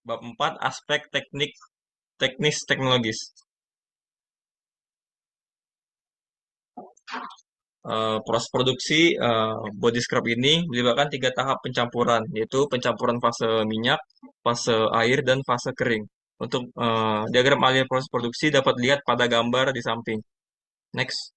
Bab 4 aspek teknis teknologis. Proses produksi body scrub ini melibatkan 3 tahap pencampuran, yaitu pencampuran fase minyak, fase air, dan fase kering. Untuk diagram alur proses produksi dapat lihat pada gambar di samping. Next.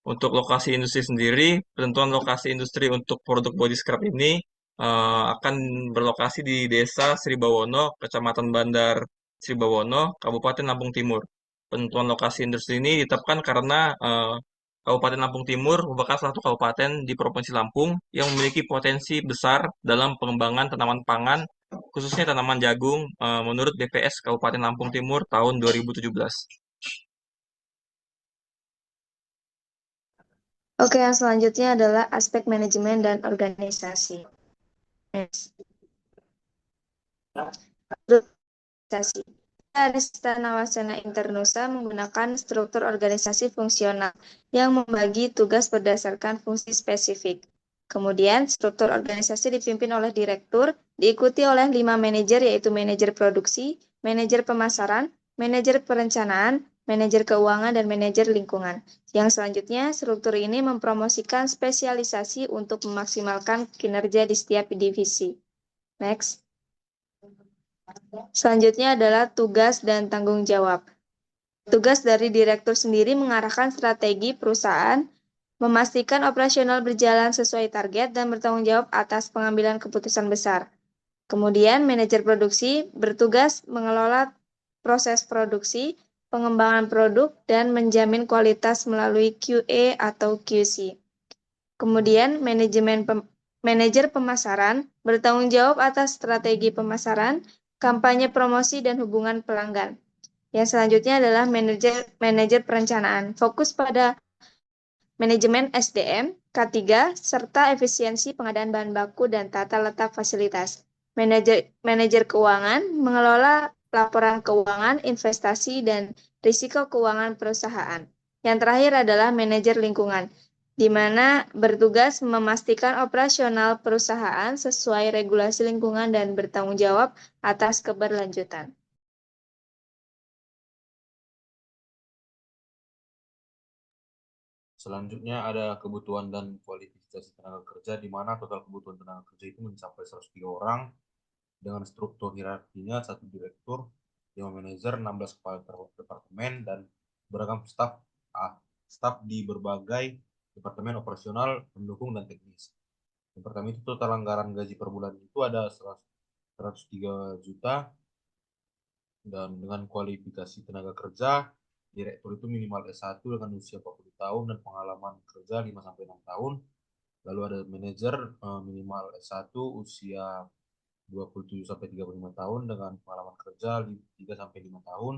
Untuk lokasi industri sendiri, penentuan lokasi industri untuk produk body scrub ini akan berlokasi di Desa Sribawono, Kecamatan Bandar Sribawono, Kabupaten Lampung Timur. Penentuan lokasi industri ini ditetapkan karena Kabupaten Lampung Timur merupakan salah satu kabupaten di Provinsi Lampung yang memiliki potensi besar dalam pengembangan tanaman pangan, khususnya tanaman jagung, menurut BPS Kabupaten Lampung Timur tahun 2017. Oke, yang selanjutnya adalah aspek manajemen dan organisasi. Next. Organisasi. Istana Wasana Internusa menggunakan struktur organisasi fungsional yang membagi tugas berdasarkan fungsi spesifik. Kemudian, struktur organisasi dipimpin oleh direktur, diikuti oleh 5 manajer, yaitu manajer produksi, manajer pemasaran, manajer perencanaan, manajer keuangan, dan manajer lingkungan. Yang selanjutnya, struktur ini mempromosikan spesialisasi untuk memaksimalkan kinerja di setiap divisi. Next. Selanjutnya adalah tugas dan tanggung jawab. Tugas dari direktur sendiri mengarahkan strategi perusahaan, memastikan operasional berjalan sesuai target, dan bertanggung jawab atas pengambilan keputusan besar. Kemudian, manajer produksi bertugas mengelola proses produksi, pengembangan produk, dan menjamin kualitas melalui QA atau QC. Kemudian, manajer pemasaran bertanggung jawab atas strategi pemasaran, kampanye promosi, dan hubungan pelanggan. Yang selanjutnya adalah manajer perencanaan, fokus pada manajemen SDM, K3, serta efisiensi pengadaan bahan baku dan tata letak fasilitas. Manajer keuangan mengelola laporan keuangan, investasi, dan risiko keuangan perusahaan. Yang terakhir adalah manajer lingkungan, di mana bertugas memastikan operasional perusahaan sesuai regulasi lingkungan dan bertanggung jawab atas keberlanjutan. Selanjutnya ada kebutuhan dan kualifikasi tenaga kerja, di mana total kebutuhan tenaga kerja itu mencapai 103 orang dengan struktur hierarkinya 1 direktur, 5 manajer, 16 kepala departemen, dan beragam staf di berbagai departemen operasional, pendukung, dan teknis. Yang pertama itu total anggaran gaji per bulan itu ada 103 juta, dan dengan kualifikasi tenaga kerja, direktur itu minimal S1 dengan usia 40 tahun dan pengalaman kerja 5-6 tahun. Lalu ada manajer minimal S1 usia 27-35 tahun dengan pengalaman kerja 3-5 tahun.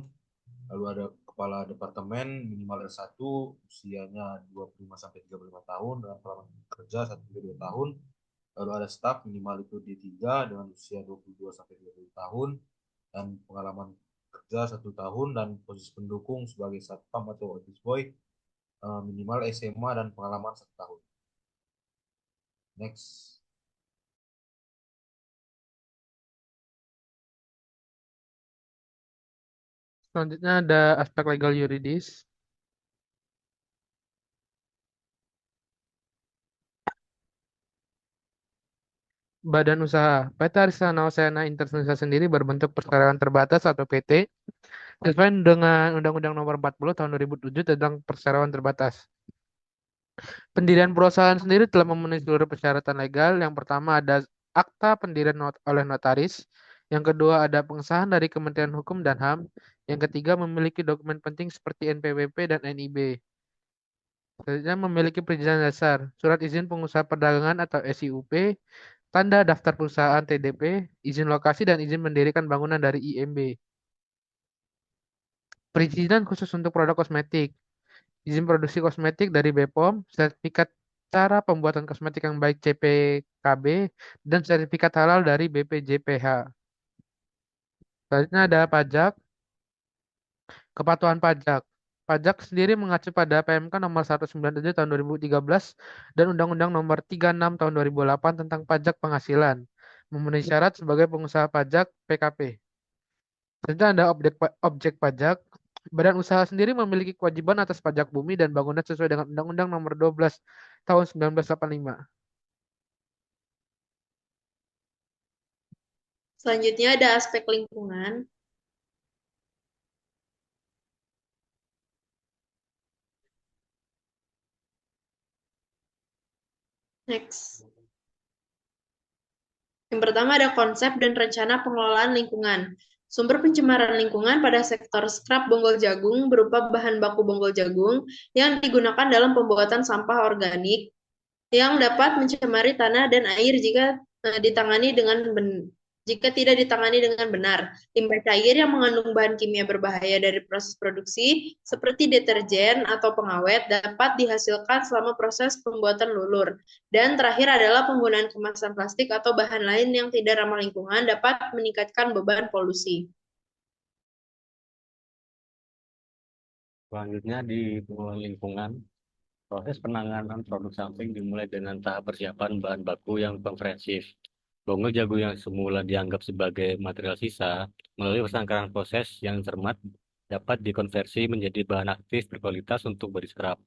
Lalu ada kepala departemen minimal S1 usianya 25-35 tahun dengan pengalaman kerja 1-2 tahun. Lalu ada staf minimal itu D3 dengan usia 22-30 tahun dan pengalaman kerja 1 tahun, dan posisi pendukung sebagai satpam atau office boy minimal SMA dan pengalaman 1 tahun. Next. Selanjutnya ada aspek legal yuridis. Badan usaha. PT Arisana Wasana Internusa sendiri berbentuk perseroan terbatas atau PT sesuai dengan Undang-Undang Nomor 40 Tahun 2007 tentang perseroan terbatas. Pendirian perusahaan sendiri telah memenuhi seluruh persyaratan legal. Yang pertama ada akta pendirian oleh notaris. Yang kedua ada pengesahan dari Kementerian Hukum dan HAM. Yang ketiga memiliki dokumen penting seperti NPWP dan NIB. Selanjutnya memiliki perizinan dasar, surat izin pengusaha perdagangan atau SIUP, tanda daftar perusahaan TDP, izin lokasi dan izin mendirikan bangunan dari IMB. Perizinan khusus untuk produk kosmetik, izin produksi kosmetik dari BPOM, sertifikat cara pembuatan kosmetik yang baik CPKB, dan sertifikat halal dari BPJPH. Selanjutnya ada pajak, kepatuhan pajak. Pajak sendiri mengacu pada PMK nomor 197 tahun 2013 dan Undang-Undang nomor 36 tahun 2008 tentang pajak penghasilan. memenuhi syarat sebagai pengusaha pajak PKP. Selanjutnya ada objek pajak. Badan usaha sendiri memiliki kewajiban atas pajak bumi dan bangunan sesuai dengan Undang-Undang Nomor 12 Tahun 1985. Selanjutnya ada aspek lingkungan. Next. Yang pertama ada konsep dan rencana pengelolaan lingkungan. Sumber pencemaran lingkungan pada sektor scrap bonggol jagung berupa bahan baku bonggol jagung yang digunakan dalam pembuatan sampah organik yang dapat mencemari tanah dan air jika tidak ditangani dengan benar. Limbah cair yang mengandung bahan kimia berbahaya dari proses produksi seperti deterjen atau pengawet dapat dihasilkan selama proses pembuatan lulur. Dan terakhir adalah penggunaan kemasan plastik atau bahan lain yang tidak ramah lingkungan dapat meningkatkan beban polusi. Selanjutnya di pengelolaan lingkungan, proses penanganan produk samping dimulai dengan tahap persiapan bahan baku yang komprehensif. Bonggol jagung yang semula dianggap sebagai material sisa, melalui persangkaran proses yang cermat, dapat dikonversi menjadi bahan aktif berkualitas untuk body scrap.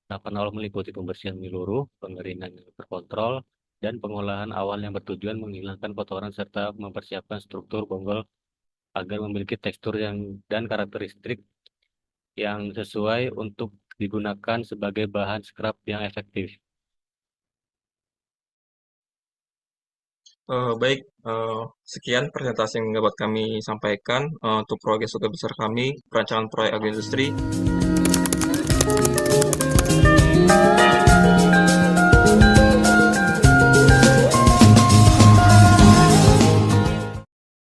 Tahapan awal meliputi pembersihan menyeluruh, pengeringan yang terkontrol, dan pengolahan awal yang bertujuan menghilangkan kotoran serta mempersiapkan struktur bonggol agar memiliki tekstur dan karakteristik yang sesuai untuk digunakan sebagai bahan scrap yang efektif. Baik, sekian presentasi yang dapat kami sampaikan untuk proyek besar kami, perancangan proyek agroindustri.